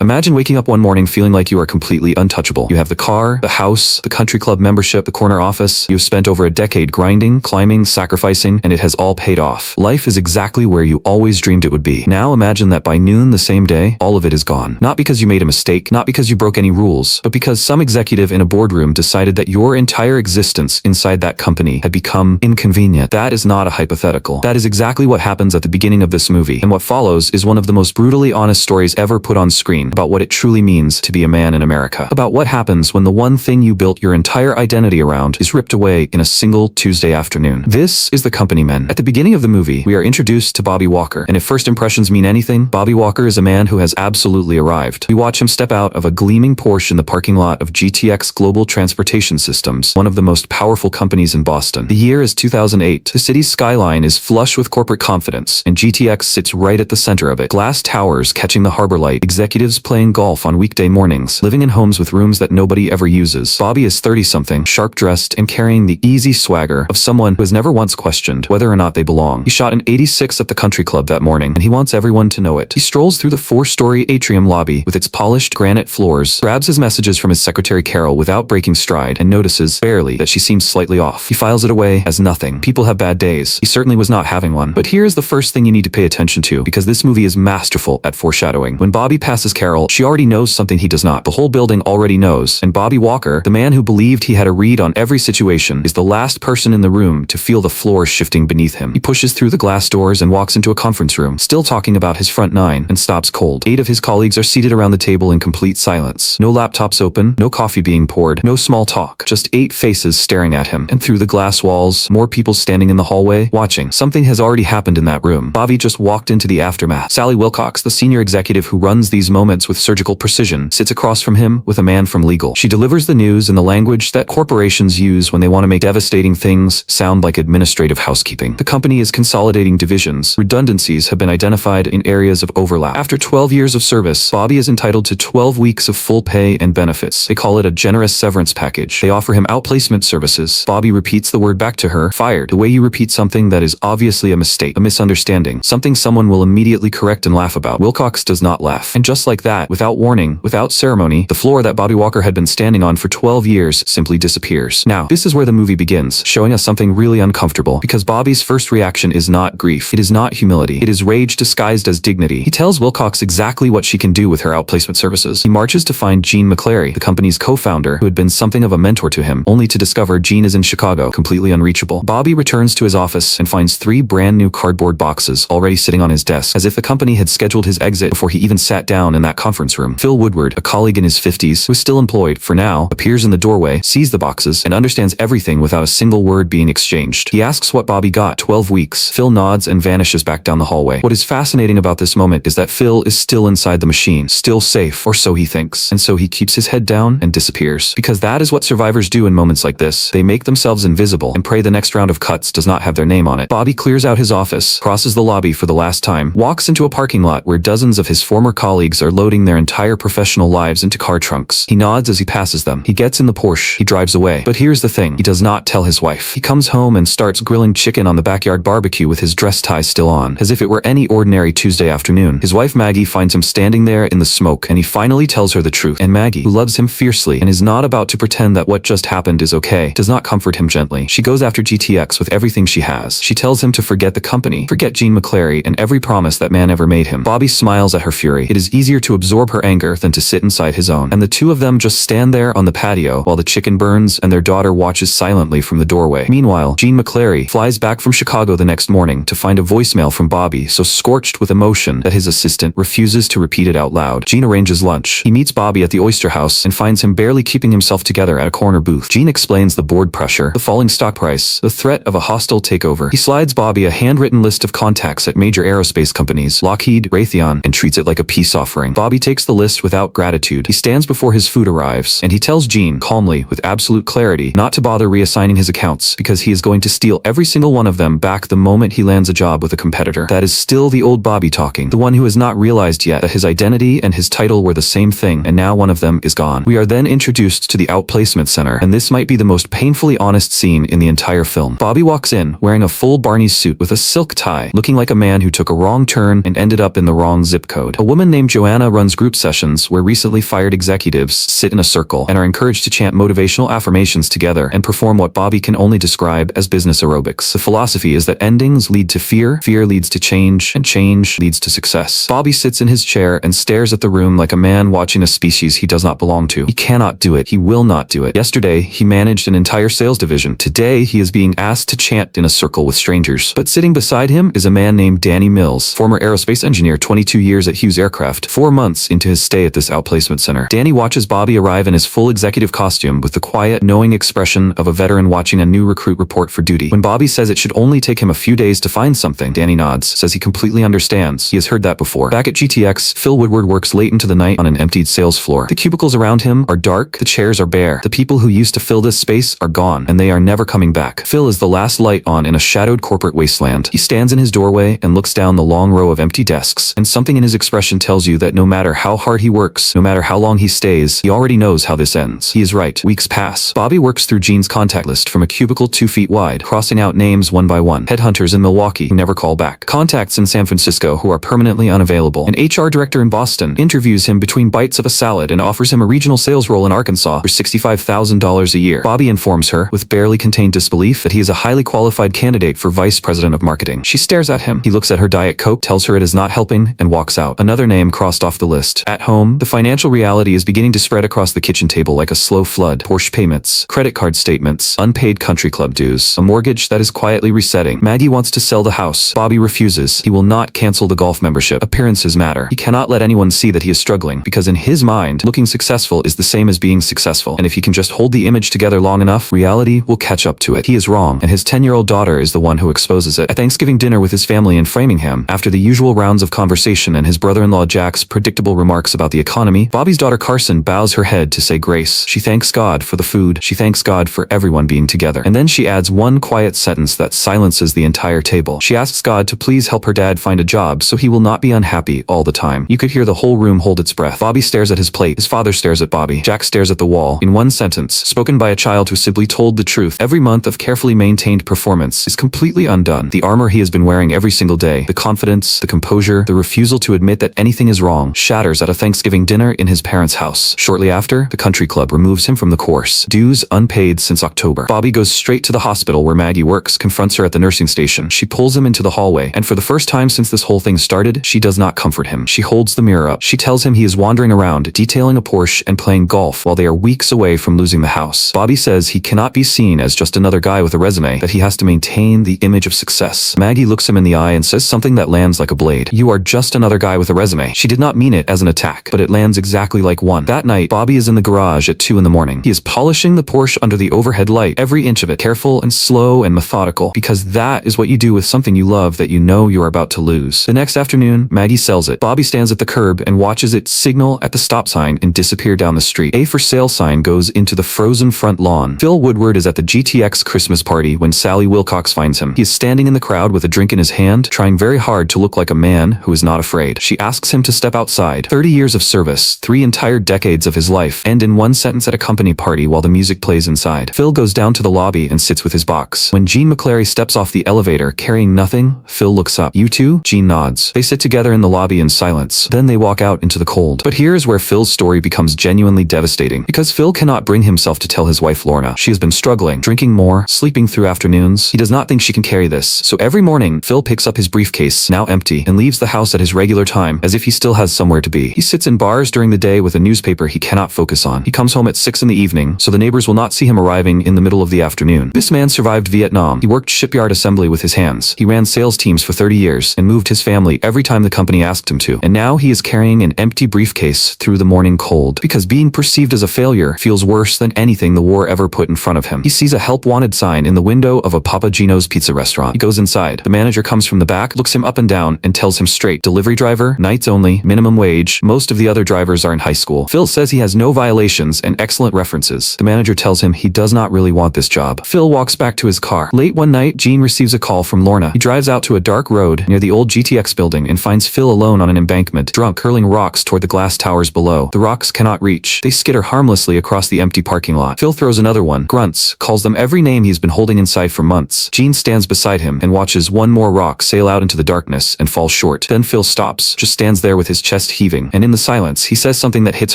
Imagine waking up one morning feeling like you are completely untouchable. You have the car, the house, the country club membership, the corner office. You've spent over a decade grinding, climbing, sacrificing, and it has all paid off. Life is exactly where you always dreamed it would be. Now imagine that by noon the same day, all of it is gone. Not because you made a mistake, not because you broke any rules, but because some executive in a boardroom decided that your entire existence inside that company had become inconvenient. That is not a hypothetical. That is exactly what happens at the beginning of this movie, and what follows is one of the most brutally honest stories ever put on screen about what it truly means to be a man in America. About what happens when the one thing you built your entire identity around is ripped away in a single Tuesday afternoon. This is The Company Men. At the beginning of the movie, we are introduced to Bobby Walker, and if first impressions mean anything, Bobby Walker is a man who has absolutely arrived. We watch him step out of a gleaming Porsche in the parking lot of GTX Global Transportation Systems, one of the most powerful companies in Boston. The year is 2008. The city's skyline is flush with corporate confidence, and GTX sits right at the center of it. Glass towers catching the harbor light, executives playing golf on weekday mornings, living in homes with rooms that nobody ever uses. Bobby is 30-something, sharp-dressed, and carrying the easy swagger of someone who has never once questioned whether or not they belong. He shot an 86 at the country club that morning, and he wants everyone to know it. He strolls through the 4-story atrium lobby with its polished granite floors, grabs his messages from his secretary Carol without breaking stride, and notices, barely, that she seems slightly off. He files it away as nothing. People have bad days. He certainly was not having one. But here's the first thing you need to pay attention to, because this movie is masterful at foreshadowing. When Bobby passes Carol, she already knows something he does not. The whole building already knows, and Bobby Walker, the man who believed he had a read on every situation, is the last person in the room to feel the floor shifting beneath him. He pushes through the glass doors and walks into a conference room, still talking about his front nine, and stops cold. 8 of his colleagues are seated around the table in complete silence. No laptops open, no coffee being poured, no small talk. Just 8 faces staring at him, and through the glass walls, more people standing in the hallway, watching. Something has already happened in that room. Bobby just walked into the aftermath. Sally Wilcox, the senior executive who runs these moments with surgical precision, sits across from him with a man from legal. She delivers the news in the language that corporations use when they want to make devastating things sound like administrative housekeeping. The company is consolidating divisions. Redundancies have been identified in areas of overlap. After 12 years of service, Bobby is entitled to 12 weeks of full pay and benefits. They call it a generous severance package. They offer him outplacement services. Bobby repeats the word back to her, fired. The way you repeat something that is obviously a mistake, a misunderstanding, something someone will immediately correct and laugh about. Wilcox does not laugh. And just like that, without warning, without ceremony, the floor that Bobby Walker had been standing on for 12 years simply disappears. Now, this is where the movie begins, showing us something really uncomfortable, because Bobby's first reaction is not grief. It is not humility. It is rage disguised as dignity. He tells Wilcox exactly what she can do with her outplacement services. He marches to find Gene McClary, the company's co-founder, who had been something of a mentor to him, only to discover Gene is in Chicago, completely unreachable. Bobby returns to his office and finds 3 brand new cardboard boxes already sitting on his desk, as if the company had scheduled his exit before he even sat down in that conference room. Phil Woodward, a colleague in his 50s, who is still employed for now, appears in the doorway, sees the boxes, and understands everything without a single word being exchanged. He asks what Bobby got. 12 weeks. Phil nods and vanishes back down the hallway. What is fascinating about this moment is that Phil is still inside the machine, still safe, or so he thinks. And so he keeps his head down and disappears. Because that is what survivors do in moments like this. They make themselves invisible and pray the next round of cuts does not have their name on it. Bobby clears out his office, crosses the lobby for the last time, walks into a parking lot where dozens of his former colleagues are loading their entire professional lives into car trunks. He nods as he passes them. He gets in the Porsche. He drives away. But here's the thing. He does not tell his wife. He comes home and starts grilling chicken on the backyard barbecue with his dress tie still on, as if it were any ordinary Tuesday afternoon. His wife Maggie finds him standing there in the smoke, and he finally tells her the truth. And Maggie, who loves him fiercely and is not about to pretend that what just happened is okay, does not comfort him gently. She goes after GTX with everything she has. She tells him to forget the company, forget Gene McClary, and every promise that man ever made him. Bobby smiles at her fury. It is easier to absorb her anger than to sit inside his own. And the two of them just stand there on the patio while the chicken burns and their daughter watches silently from the doorway. Meanwhile, Gene McClary flies back from Chicago the next morning to find a voicemail from Bobby so scorched with emotion that his assistant refuses to repeat it out loud. Gene arranges lunch. He meets Bobby at the Oyster House and finds him barely keeping himself together at a corner booth. Gene explains the board pressure, the falling stock price, the threat of a hostile takeover. He slides Bobby a handwritten list of contacts at major aerospace companies, Lockheed, Raytheon, and treats it like a peace offering. Bobby takes the list without gratitude. He stands before his food arrives, and he tells Gene, calmly, with absolute clarity, not to bother reassigning his accounts, because he is going to steal every single one of them back the moment he lands a job with a competitor. That is still the old Bobby talking, the one who has not realized yet that his identity and his title were the same thing, and now one of them is gone. We are then introduced to the outplacement center, and this might be the most painfully honest scene in the entire film. Bobby walks in, wearing a full Barney's suit with a silk tie, looking like a man who took a wrong turn and ended up in the wrong zip code. A woman named Joanna Lorna runs group sessions where recently fired executives sit in a circle and are encouraged to chant motivational affirmations together and perform what Bobby can only describe as business aerobics. The philosophy is that endings lead to fear, fear leads to change, and change leads to success. Bobby sits in his chair and stares at the room like a man watching a species he does not belong to. He cannot do it. He will not do it. Yesterday, he managed an entire sales division. Today, he is being asked to chant in a circle with strangers. But sitting beside him is a man named Danny Mills, former aerospace engineer, 22 years at Hughes Aircraft, 4 months into his stay at this outplacement center. Danny watches Bobby arrive in his full executive costume with the quiet, knowing expression of a veteran watching a new recruit report for duty. When Bobby says it should only take him a few days to find something, Danny nods, says he completely understands. He has heard that before. Back at GTX, Phil Woodward works late into the night on an emptied sales floor. The cubicles around him are dark, the chairs are bare. The people who used to fill this space are gone, and they are never coming back. Phil is the last light on in a shadowed corporate wasteland. He stands in his doorway and looks down the long row of empty desks, and something in his expression tells you that no matter how hard he works, no matter how long he stays, he already knows how this ends. He is right. Weeks pass. Bobby works through Gene's contact list from a cubicle 2 feet wide, crossing out names one by one. Headhunters in Milwaukee who never call back. Contacts in San Francisco who are permanently unavailable. An HR director in Boston interviews him between bites of a salad and offers him a regional sales role in Arkansas for $65,000 a year. Bobby informs her, with barely contained disbelief, that he is a highly qualified candidate for vice president of marketing. She stares at him. He looks at her Diet Coke, tells her it is not helping, and walks out. Another name crossed off the list. At home, the financial reality is beginning to spread across the kitchen table like a slow flood. Porsche payments, credit card statements, unpaid country club dues, a mortgage that is quietly resetting. Maggie wants to sell the house. Bobby refuses. He will not cancel the golf membership. Appearances matter. He cannot let anyone see that he is struggling, because in his mind, looking successful is the same as being successful, and if he can just hold the image together long enough, reality will catch up to it. He is wrong, and his 10-year-old daughter is the one who exposes it. At Thanksgiving dinner with his family in Framingham, after the usual rounds of conversation and his brother-in-law Jack's predictable remarks about the economy, Bobby's daughter Carson bows her head to say grace. She thanks God for the food. She thanks God for everyone being together. And then she adds one quiet sentence that silences the entire table. She asks God to please help her dad find a job so he will not be unhappy all the time. You could hear the whole room hold its breath. Bobby stares at his plate. His father stares at Bobby. Jack stares at the wall. In one sentence, spoken by a child who simply told the truth, every month of carefully maintained performance is completely undone. The armor he has been wearing every single day, the confidence, the composure, the refusal to admit that anything is wrong, shatters at a Thanksgiving dinner in his parents' house. Shortly after, the country club removes him from the course. Dues unpaid since October. Bobby goes straight to the hospital where Maggie works, confronts her at the nursing station. She pulls him into the hallway, and for the first time since this whole thing started, she does not comfort him. She holds the mirror up. She tells him he is wandering around, detailing a Porsche and playing golf while they are weeks away from losing the house. Bobby says he cannot be seen as just another guy with a resume, that he has to maintain the image of success. Maggie looks him in the eye and says something that lands like a blade. You are just another guy with a resume. She did not mean it as an attack, but it lands exactly like one. That night, Bobby is in the garage at 2 in the morning. He is polishing the Porsche under the overhead light, every inch of it, careful and slow and methodical, because that is what you do with something you love that you know you are about to lose. The next afternoon, Maggie sells it. Bobby stands at the curb and watches it signal at the stop sign and disappear down the street. A for sale sign goes into the frozen front lawn. Phil Woodward is at the GTX Christmas party when Sally Wilcox finds him. He is standing in the crowd with a drink in his hand, trying very hard to look like a man who is not afraid. She asks him to step outside. 30 years of service, 3 entire decades of his life, end in one sentence at a company party while the music plays inside. Phil goes down to the lobby and sits with his box. When Gene McClary steps off the elevator carrying nothing, Phil looks up. You two? Gene nods. They sit together in the lobby in silence. Then they walk out into the cold. But here's where Phil's story becomes genuinely devastating, because Phil cannot bring himself to tell his wife Lorna. She has been struggling, drinking more, sleeping through afternoons. He does not think she can carry this. So every morning, Phil picks up his briefcase, now empty, and leaves the house at his regular time, as if he still has somewhere to be. He sits in bars during the day with a newspaper he cannot focus on. He comes home at 6 in the evening, so the neighbors will not see him arriving in the middle of the afternoon. This man survived Vietnam. He worked shipyard assembly with his hands. He ran sales teams for 30 years and moved his family every time the company asked him to. And now he is carrying an empty briefcase through the morning cold, because being perceived as a failure feels worse than anything the war ever put in front of him. He sees a help wanted sign in the window of a Papa Gino's pizza restaurant. He goes inside. The manager comes from the back, looks him up and down, and tells him straight, delivery driver, nights only, minimum wage. Most of the other drivers are in high school. Phil says he has no violations and excellent references. The manager tells him he does not really want this job. Phil walks back to his car. Late one night, Gene receives a call from Lorna. He drives out to a dark road near the old GTX building and finds Phil alone on an embankment, drunk, hurling rocks toward the glass towers below. The rocks cannot reach. They skitter harmlessly across the empty parking lot. Phil throws another one, grunts, calls them every name he's been holding inside for months. Gene stands beside him and watches one more rock sail out into the darkness and fall short. Then Phil stops, just stands there with his chest chest heaving, and in the silence, he says something that hits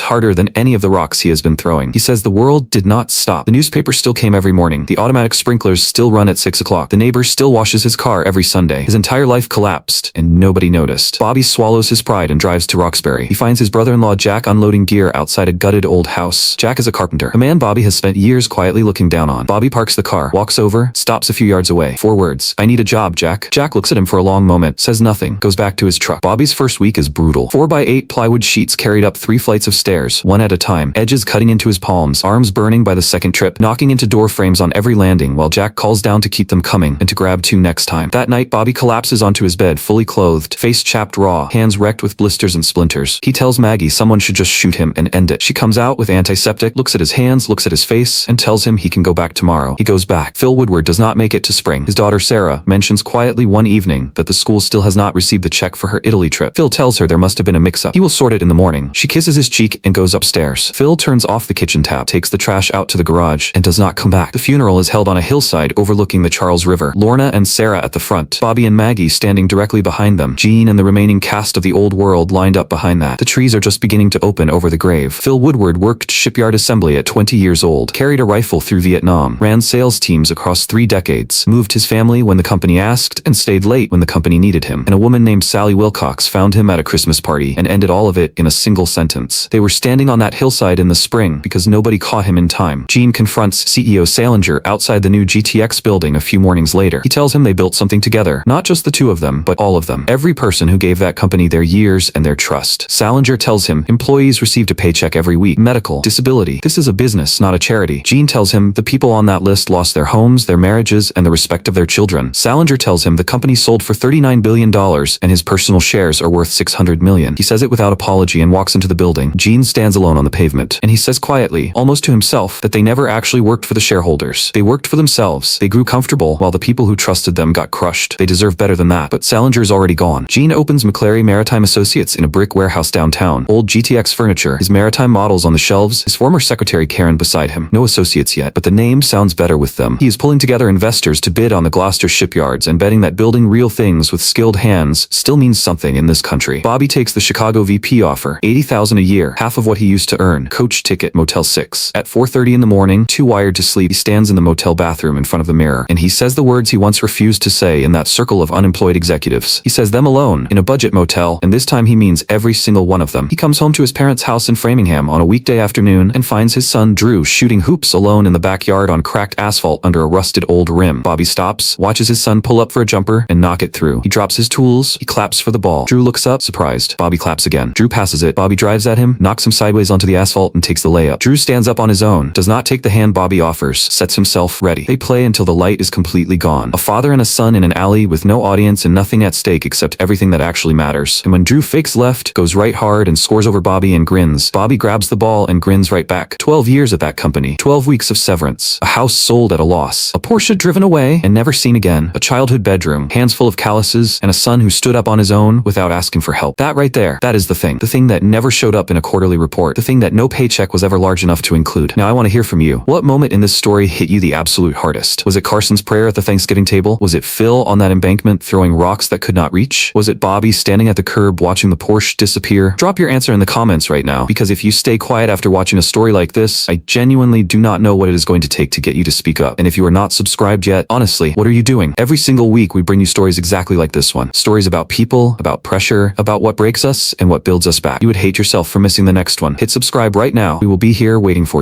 harder than any of the rocks he has been throwing. He says the world did not stop. The newspaper still came every morning. The automatic sprinklers still run at 6 o'clock. The neighbor still washes his car every Sunday. His entire life collapsed, and nobody noticed. Bobby swallows his pride and drives to Roxbury. He finds his brother-in-law Jack unloading gear outside a gutted old house. Jack is a carpenter, a man Bobby has spent years quietly looking down on. Bobby parks the car, walks over, stops a few yards away. 4 words. "I need a job, Jack." Jack looks at him for a long moment, says nothing, goes back to his truck. Bobby's first week is brutal. 4x8 plywood sheets carried up 3 flights of stairs, one at a time, edges cutting into his palms, arms burning by the second trip, knocking into door frames on every landing while Jack calls down to keep them coming and to grab 2 next time. That night, Bobby collapses onto his bed, fully clothed, face chapped raw, hands wrecked with blisters and splinters. He tells Maggie someone should just shoot him and end it. She comes out with antiseptic, looks at his hands, looks at his face, and tells him he can go back tomorrow. He goes back. Phil Woodward does not make it to spring. His daughter Sarah mentions quietly one evening that the school still has not received the check for her Italy trip. Phil tells her there must have been a mix-up. He will sort it in the morning. She kisses his cheek and goes upstairs. Phil turns off the kitchen tap, takes the trash out to the garage, and does not come back. The funeral is held on a hillside overlooking the Charles River. Lorna and Sarah at the front. Bobby and Maggie standing directly behind them. Jean and the remaining cast of the old world lined up behind that. The trees are just beginning to open over the grave. Phil Woodward worked shipyard assembly at 20 years old, carried a rifle through Vietnam, ran sales teams across 3 decades, moved his family when the company asked, and stayed late when the company needed him. And a woman named Sally Wilcox found him at a Christmas party and ended all of it in a single sentence. They were standing on that hillside in the spring because nobody caught him in time. Gene confronts CEO Salinger outside the new GTX building a few mornings later. He tells him they built something together, not just the 2 of them, but all of them. Every person who gave that company their years and their trust. Salinger tells him employees received a paycheck every week. Medical, disability. This is a business, not a charity. Gene tells him the people on that list lost their homes, their marriages, and the respect of their children. Salinger tells him the company sold for $39 billion and his personal shares are worth $600 million. He says it without apology and walks into the building. Gene stands alone on the pavement, and he says quietly, almost to himself, that they never actually worked for the shareholders. They worked for themselves. They grew comfortable while the people who trusted them got crushed. They deserve better than that. But Salinger's already gone. Gene opens McClary Maritime Associates in a brick warehouse downtown. Old GTX furniture, his maritime models on the shelves, his former secretary Karen beside him. No associates yet, but the name sounds better with them. He is pulling together investors to bid on the Gloucester shipyards and betting that building real things with skilled hands still means something in this country. Bobby takes the Chicago VP offer, $80,000 a year, half of what he used to earn. Coach ticket, Motel 6. At 4:30 in the morning, too wired to sleep, he stands in the motel bathroom in front of the mirror, and he says the words he once refused to say in that circle of unemployed executives. He says them alone, in a budget motel, and this time he means every single one of them. He comes home to his parents' house in Framingham on a weekday afternoon and finds his son Drew shooting hoops alone in the backyard on cracked asphalt under a rusted old rim. Bobby stops, watches his son pull up for a jumper, and knock it through. He drops his tools, he claps for the ball. Drew looks up, surprised. Bobby claps again. Drew passes it. Bobby drives at him, knocks him sideways onto the asphalt, and takes the layup. Drew stands up on his own, does not take the hand Bobby offers, sets himself ready. They play until the light is completely gone. A father and a son in an alley with no audience and nothing at stake except everything that actually matters. And when Drew fakes left, goes right hard, and scores over Bobby and grins, Bobby grabs the ball and grins right back. 12 years at that company. 12 weeks of severance. A house sold at a loss. A Porsche driven away and never seen again. A childhood bedroom. Hands full of calluses. And a son who stood up on his own without asking for help. That right there. That is the thing. The thing that never showed up in a quarterly report. The thing that no paycheck was ever large enough to include. Now I want to hear from you. What moment in this story hit you the absolute hardest? Was it Carson's prayer at the Thanksgiving table? Was it Phil on that embankment throwing rocks that could not reach? Was it Bobby standing at the curb watching the Porsche disappear? Drop your answer in the comments right now, because if you stay quiet after watching a story like this, I genuinely do not know what it is going to take to get you to speak up. And if you are not subscribed yet, honestly, what are you doing? Every single week we bring you stories exactly like this one. Stories about people, about pressure, about what breaks us and what builds us back. You would hate yourself for missing the next one. Hit subscribe right now. We will be here waiting for you.